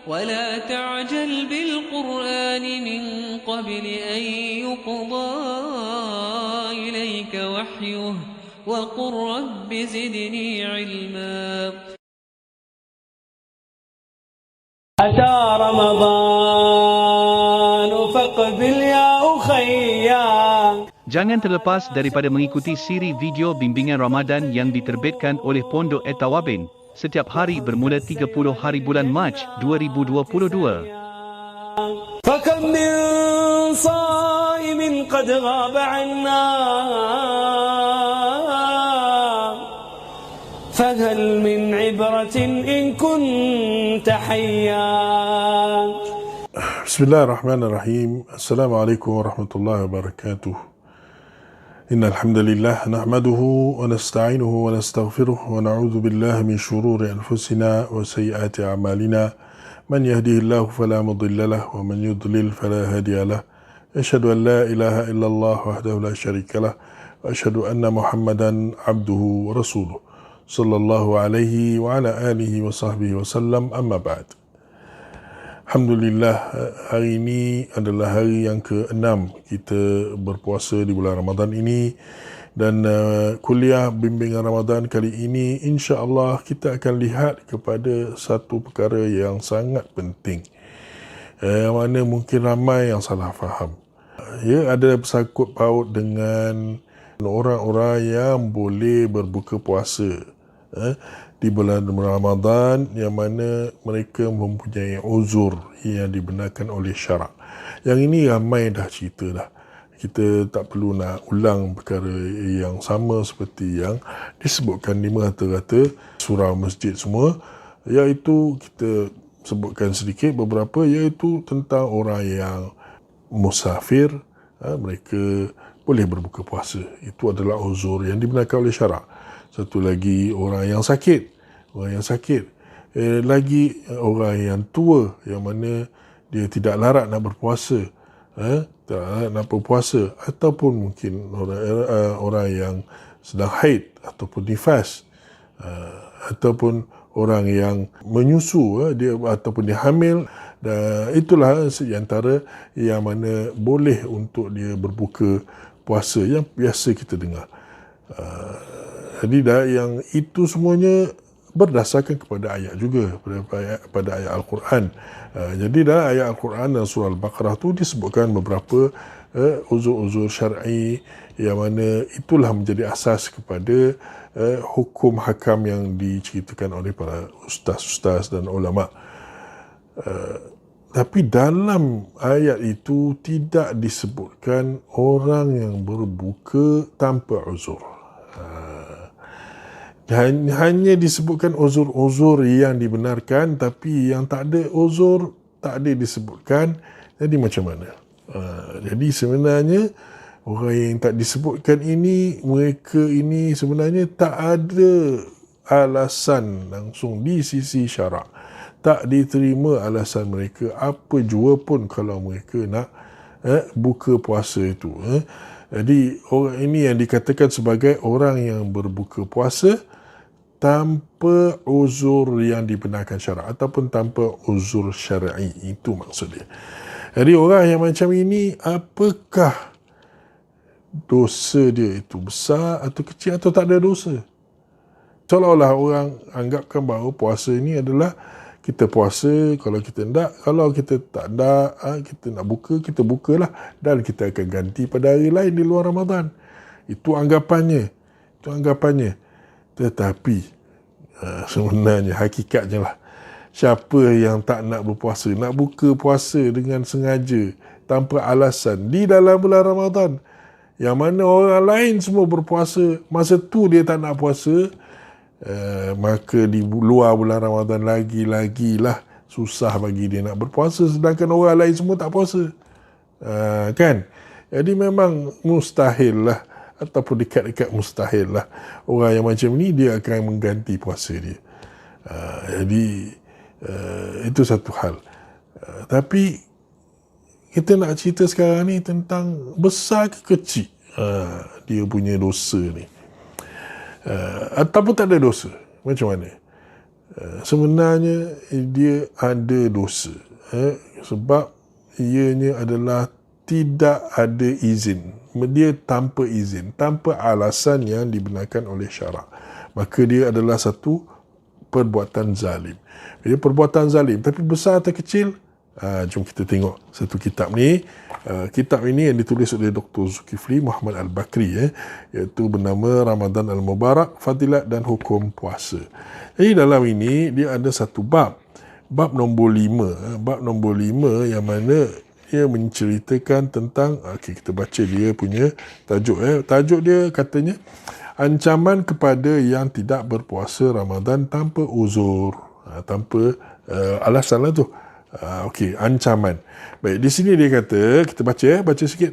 ولا تعجل بالقرآن من قبل أن يقضى إليك وحيه وقل رب زدني علما. أتى رمضان فاقبل يا أخيا. Jangan terlepas daripada mengikuti siri video bimbingan Ramadan yang diterbitkan oleh Pondok At-Tawabin setiap hari bermula 30 hari bulan Mac 2022. فكم من صائم قد غاب عنا فهل من عبرة إن كنت حيا. بسم الله الرحمن الرحيم. السلام عليكم ورحمة الله وبركاته. إن الحمد لله نحمده ونستعينه ونستغفره ونعوذ بالله من شرور أنفسنا وسيئات أعمالنا. من يهده الله فلا مضل له ومن يضلل فلا هادي له. أشهد أن لا إله إلا الله وحده لا شريك له وأشهد أن محمدا عبده ورسوله صلى الله عليه وعلى آله وصحبه وسلم. أما بعد. Alhamdulillah, hari ini adalah hari yang ke-6 kita berpuasa di bulan Ramadan ini, dan kuliah bimbingan Ramadan kali ini insya-Allah kita akan lihat kepada satu perkara yang sangat penting, yang mana mungkin ramai yang salah faham. Ia ada bersangkut paut dengan orang-orang yang boleh berbuka puasa di bulan Ramadan, yang mana mereka mempunyai uzur yang dibenarkan oleh syarak. Yang ini ramai dah cerita dah. Kita tak perlu nak ulang perkara yang sama seperti yang disebutkan di rata-rata surau masjid semua, iaitu kita sebutkan sedikit beberapa, iaitu tentang orang yang musafir, mereka boleh berbuka puasa. Itu adalah uzur yang dibenarkan oleh syarak. Satu lagi orang yang sakit, lagi orang yang tua, yang mana dia tidak larat nak berpuasa, ataupun mungkin orang yang sedang haid ataupun nifas, ataupun orang yang menyusu, dia ataupun dia hamil. Dan itulah antara yang mana boleh untuk dia berbuka puasa yang biasa kita dengar. Jadi yang itu semuanya berdasarkan kepada ayat juga, pada ayat Al-Quran. Jadi dalam ayat Al-Quran dan surah Al-Baqarah tu disebutkan beberapa uzur-uzur syar'i, yang mana itulah menjadi asas kepada hukum hakam yang diceritakan oleh para ustaz-ustaz dan ulama'. Tapi dalam ayat itu tidak disebutkan orang yang berbuka tanpa uzur. Hanya disebutkan uzur-uzur yang dibenarkan, tapi yang tak ada uzur tak ada disebutkan. Jadi macam mana? Jadi sebenarnya orang yang tak disebutkan ini, mereka ini sebenarnya tak ada alasan langsung di sisi syarak. Tak diterima alasan mereka apa jua pun kalau mereka nak buka puasa itu. Jadi orang ini yang dikatakan sebagai orang yang berbuka puasa tanpa uzur yang dibenarkan syarak, ataupun tanpa uzur syar'i, itu maksudnya. Jadi orang yang macam ini, apakah dosa dia itu besar atau kecil, atau tak ada dosa? Seolah-olah orang anggapkan bahawa puasa ini adalah kita puasa, kalau kita tak nak, kita nak buka, kita bukalah, dan kita akan ganti pada hari lain di luar Ramadan. Itu anggapannya. Tetapi sebenarnya hakikatnya lah, siapa yang tak nak berpuasa, nak buka puasa dengan sengaja tanpa alasan di dalam bulan Ramadan, yang mana orang lain semua berpuasa, masa tu dia tak nak puasa, maka di luar bulan Ramadan lagi-lagilah susah bagi dia nak berpuasa, sedangkan orang lain semua tak puasa. Kan? Jadi memang mustahil lah, ataupun dekat-dekat mustahil lah orang yang macam ni dia akan mengganti puasa dia. Jadi itu satu hal. Tapi kita nak cerita sekarang ni tentang besar ke kecil dia punya dosa ni, ataupun tak ada dosa, macam mana? sebenarnya dia ada dosa, sebab ianya adalah tidak ada izin, dia tanpa izin, tanpa alasan yang dibenarkan oleh syarak, maka dia adalah satu perbuatan zalim. Dia perbuatan zalim, tapi besar atau kecil, jom kita tengok satu kitab ni. Kitab ini yang ditulis oleh Dr. Zulkifli Muhammad Al-Bakri, iaitu bernama Ramadan Al-Mubarak, Fadilat dan Hukum Puasa. Jadi dalam ini dia ada satu bab nombor 5, bab nombor 5 yang mana dia menceritakan tentang, kita baca dia punya tajuk. Tajuk dia katanya, ancaman kepada yang tidak berpuasa Ramadan tanpa uzur, tanpa alasan lah tu. Ancaman. Baik, di sini dia kata, kita baca sikit.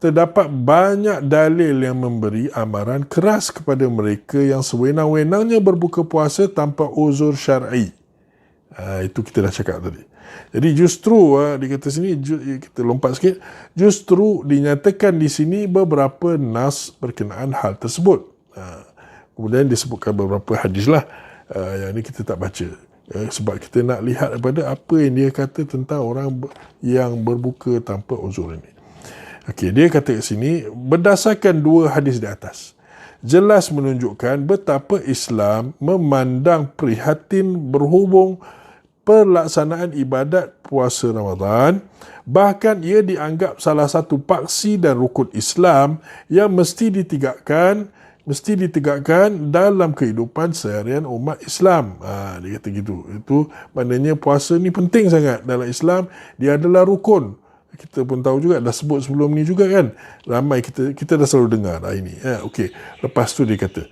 Terdapat banyak dalil yang memberi amaran keras kepada mereka yang sewenang-wenangnya berbuka puasa tanpa uzur syar'i. Itu kita dah cakap tadi. Jadi justru dia kata sini, kita lompat sikit, justru dinyatakan di sini beberapa nas berkenaan hal tersebut. Kemudian disebutkan beberapa hadis lah, yang ini kita tak baca, sebab kita nak lihat daripada apa yang dia kata tentang orang yang berbuka tanpa uzur ini. Dia kata kat sini, berdasarkan 2 hadis di atas, jelas menunjukkan betapa Islam memandang prihatin berhubung pelaksanaan ibadat puasa Ramadan. Bahkan ia dianggap salah satu paksi dan rukun Islam yang mesti ditegakkan dalam kehidupan seharian umat Islam. Dia kata gitu. Itu maknanya puasa ni penting sangat dalam Islam. Dia adalah rukun. Kita pun tahu juga, dah sebut sebelum ni juga kan. Ramai kita dah selalu dengar ini. Lepas tu dia kata,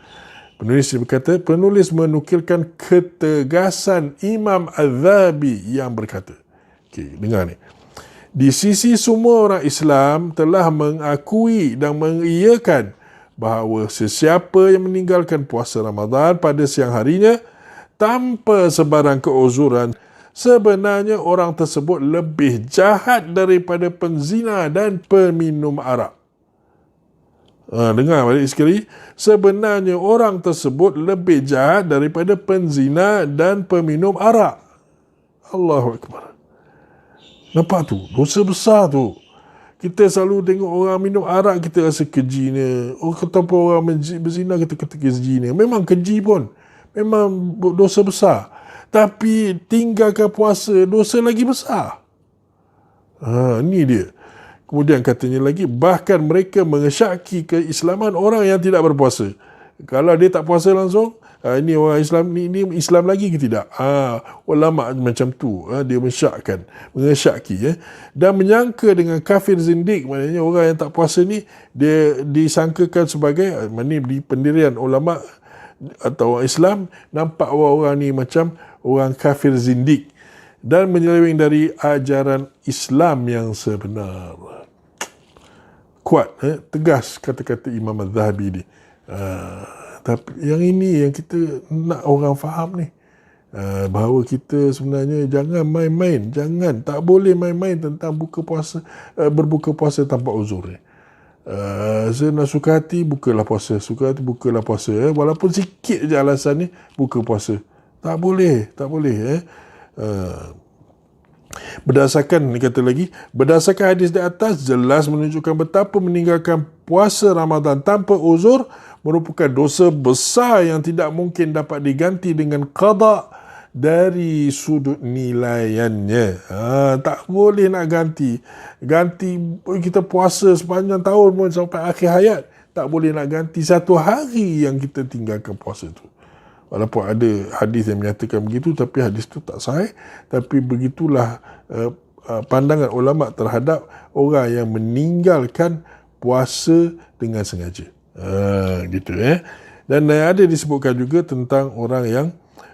penulis menukilkan ketegasan Imam Az-Zahabi yang berkata, dengar ni. Di sisi semua orang Islam telah mengakui dan mengiyakan bahawa sesiapa yang meninggalkan puasa Ramadan pada siang harinya tanpa sebarang keuzuran, sebenarnya orang tersebut lebih jahat daripada penzina dan peminum arak. Dengar balik sekali. Sebenarnya orang tersebut lebih jahat daripada penzina dan peminum arak. Allahu Akbar. Nampak tu? Dosa besar tu. Kita selalu tengok orang minum arak, kita rasa keji ni. Ataupun orang berzina, kita kata keji ni. Memang keji pun. Memang dosa besar. Tapi tinggalkan puasa, dosa lagi besar. Ni dia. Kemudian katanya lagi, bahkan mereka mengesyaki keislaman orang yang tidak berpuasa. Kalau dia tak puasa langsung, ini orang Islam, ini Islam lagi ke tidak? Ulama macam tu, dia mengesyaki, dan menyangka dengan kafir zindik. Maknanya orang yang tak puasa ni, dia disangkakan sebagai, di pendirian ulama atau orang Islam, nampak orang ni macam orang kafir zindik dan menyeleweng dari ajaran Islam yang sebenar. Kuat, tegas kata-kata Imam Az-Zahabi ni. Tapi yang ini yang kita nak orang faham ni, bahawa kita sebenarnya jangan main-main, tak boleh main-main tentang berbuka puasa tanpa uzur ni. Saya nak suka hati, bukalah puasa. Walaupun sikit je alasan ni, buka puasa. Tak boleh. Berdasarkan hadis di atas, jelas menunjukkan betapa meninggalkan puasa Ramadan tanpa uzur merupakan dosa besar yang tidak mungkin dapat diganti dengan qada dari sudut nilaiannya. Tak boleh nak ganti kita puasa sepanjang tahun pun sampai akhir hayat, tak boleh nak ganti satu hari yang kita tinggalkan puasa tu. Walaupun ada hadis yang menyatakan begitu, tapi hadis tu tak sahih. Tapi begitulah pandangan ulama terhadap orang yang meninggalkan puasa dengan sengaja. Dan ada disebutkan juga tentang orang yang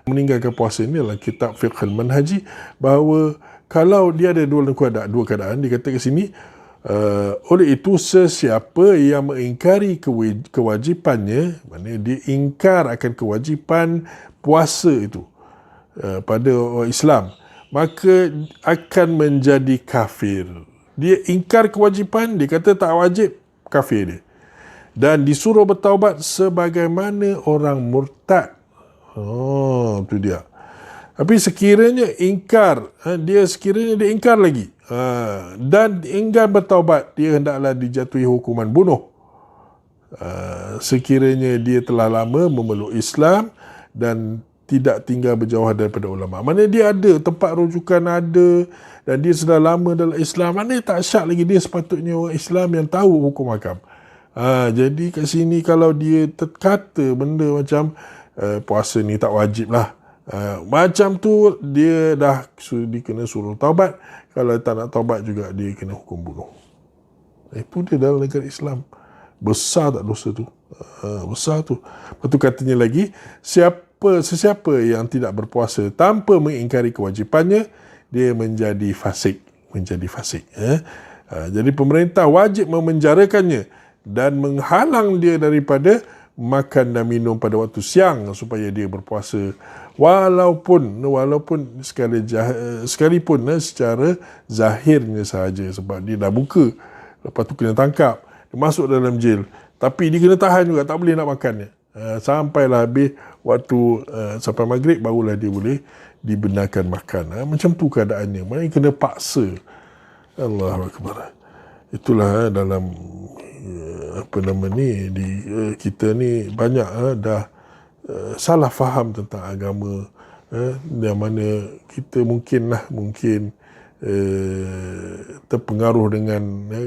meninggalkan puasa ini dalam kitab Fiqh al-Manhaji, bahawa kalau dia ada dua keadaan, dia kata ke sini, oleh itu sesiapa yang mengingkari kewajipannya, maknanya dia ingkar akan kewajipan puasa itu pada orang Islam, maka akan menjadi kafir. Dia ingkar kewajipan, dia kata tak wajib, kafir dia. Dan disuruh bertaubat sebagaimana orang murtad. Tu dia. Tapi sekiranya dia ingkar lagi, dan enggan bertaubat, dia hendaklah dijatuhi hukuman bunuh. Sekiranya dia telah lama memeluk Islam dan tidak tinggal berjauhan daripada ulama. Maknanya dia ada tempat rujukan, ada, dan dia sudah lama dalam Islam. Maknanya tak syak lagi dia sepatutnya orang Islam yang tahu hukum hakam. Jadi kat sini kalau dia kata benda macam puasa ni tak wajib lah, macam tu dia dah kena suruh taubat. Kalau tak nak taubat juga dia kena hukum bunuh. Itu dia dalam negara Islam. Besar tak dosa tu? Besar tu. Lepas tu katanya lagi, sesiapa yang tidak berpuasa tanpa mengingkari kewajipannya, dia menjadi fasik. Jadi pemerintah wajib memenjarakannya dan menghalang dia daripada makan dan minum pada waktu siang supaya dia berpuasa, walaupun sekalipun secara zahirnya sahaja, sebab dia dah buka, lepas tu kena tangkap, dia masuk dalam jail, tapi dia kena tahan juga, tak boleh nak makannya sampailah habis waktu sampai maghrib, barulah dia boleh dibenarkan makan. Macam tu keadaannya, maknanya kena paksa. Allahu Akbar. Itulah dalam kita ni banyak dah salah faham tentang agama, yang mana kita mungkin terpengaruh dengan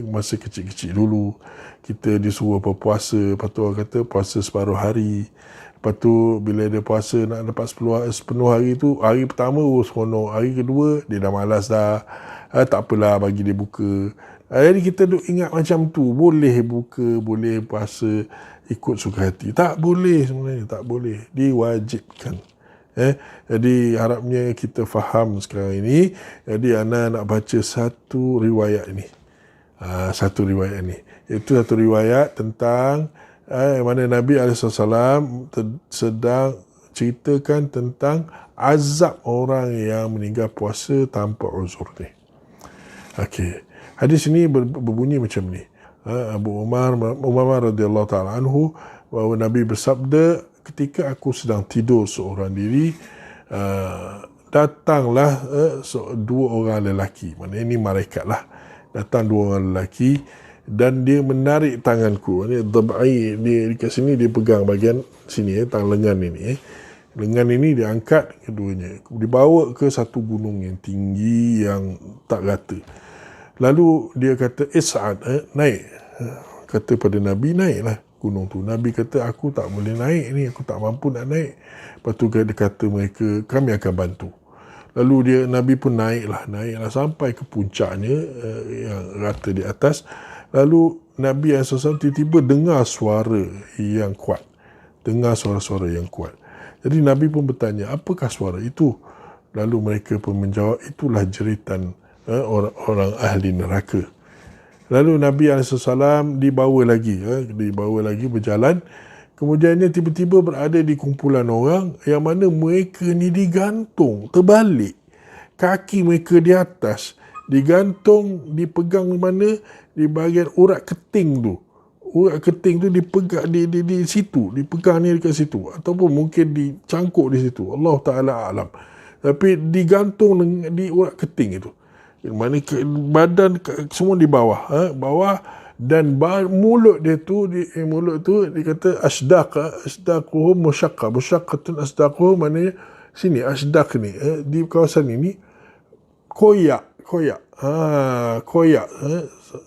masa kecil-kecil dulu kita disuruh berpuasa, lepas tu orang kata puasa separuh hari, lepas tu bila dia puasa nak dapat sepenuh hari tu, hari pertama seronok, hari kedua dia dah malas dah, tak apalah bagi dia buka. Jadi kita duk ingat macam tu, boleh buka, boleh puasa ikut suka hati. Tak boleh sebenarnya, tak boleh. Diwajibkan. Jadi harapnya kita faham sekarang ini. Jadi ana nak baca satu riwayat ini. Itu satu riwayat tentang mana Nabi SAW sedang ceritakan tentang azab orang yang meninggal puasa tanpa uzur ni. Okey. Hadis ini berbunyi macam ni. Abu Umar radhiyallahu ta'ala anhu, bahawa Nabi bersabda, ketika aku sedang tidur seorang diri, datanglah dua orang lelaki. Maksudnya ini malaikat lah. Datang dua orang lelaki dan dia menarik tanganku. Dab'i, dia dekat sini dia pegang bahagian sini, tangan lengan ini. Lengan ini diangkat keduanya, dibawa ke satu gunung yang tinggi yang tak rata. Lalu dia kata, Is'ad, naik. Kata pada Nabi, naiklah gunung tu. Nabi kata, aku tak boleh naik ni, aku tak mampu nak naik. Lepas tu dia kata mereka, kami akan bantu. Lalu Nabi pun naiklah sampai ke puncaknya yang rata di atas. Lalu Nabi SAW tiba-tiba dengar suara yang kuat. Suara-suara yang kuat. Jadi Nabi pun bertanya, apakah suara itu? Lalu mereka pun menjawab, itulah jeritan orang ahli neraka. Lalu Nabi SAW dibawa lagi berjalan. Kemudiannya tiba-tiba berada di kumpulan orang yang mana mereka ni digantung terbalik, kaki mereka di atas digantung, dipegang mana di bahagian urat keting tu dipegang di situ, dipegang ni dekat situ, ataupun mungkin dicangkuk di situ, Allah Ta'ala alam, tapi digantung di urat keting itu. Mana badan semua di bawah, dan mulut dia tu dia kata asdaquhum musyaqqatun asdaquhum, maknanya sini asdaq ni di kawasan ini koyak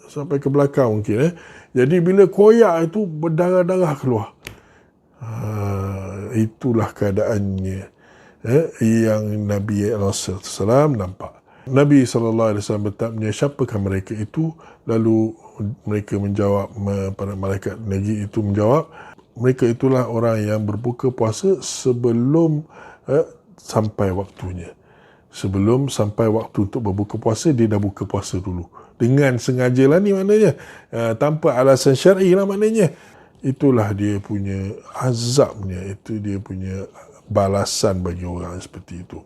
sampai ke belakang mungkin. Jadi bila koyak itu berdarah-darah keluar, itulah keadaannya yang Nabi SAW nampak. Nabi SAW bertanya, siapakah mereka itu? Lalu mereka menjawab, para malaikat negeri itu menjawab, mereka itulah orang yang berbuka puasa sebelum sampai waktunya. Sebelum sampai waktu untuk berbuka puasa, dia dah buka puasa dulu. Dengan sengaja lah ni maknanya. Tanpa alasan syar'i lah maknanya. Itulah dia punya azabnya. Itu dia punya balasan bagi orang seperti itu.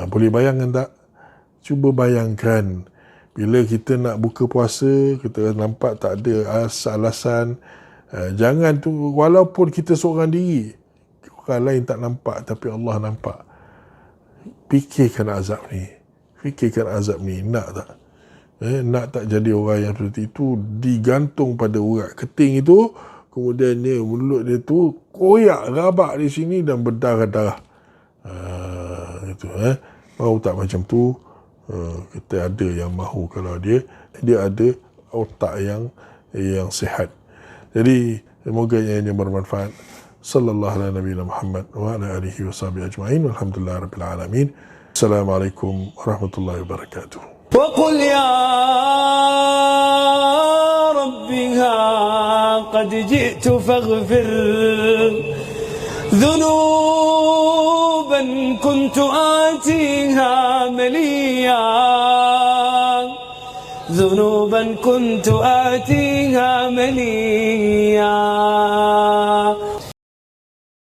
Boleh bayangkan tak? Cuba bayangkan, bila kita nak buka puasa, kita nampak tak ada alasan. Jangan tu, walaupun kita seorang diri, orang lain tak nampak, tapi Allah nampak. fikirkan azab ni. Fikirkan azab ni, nak tak? Nak tak jadi orang yang seperti itu, digantung pada urat keting itu, kemudian dia, mulut dia tu koyak, rabak di sini dan berdarah-darah. Itu, Mahu tak macam tu? Kita ada yang mahu kalau dia ada otak yang sihat. Jadi semoga ianya bermanfaat. Sallallahu ala nabiyina Muhammad wa ala alihi wa sahbihi ajma'in. Walhamdulillah rabbil alamin. Assalamualaikum warahmatullahi wabarakatuh. وقل يا ربها قد جئت فاغفر ذنوبا كنت آتيها مليا ذنوبا كنت آتيها مليا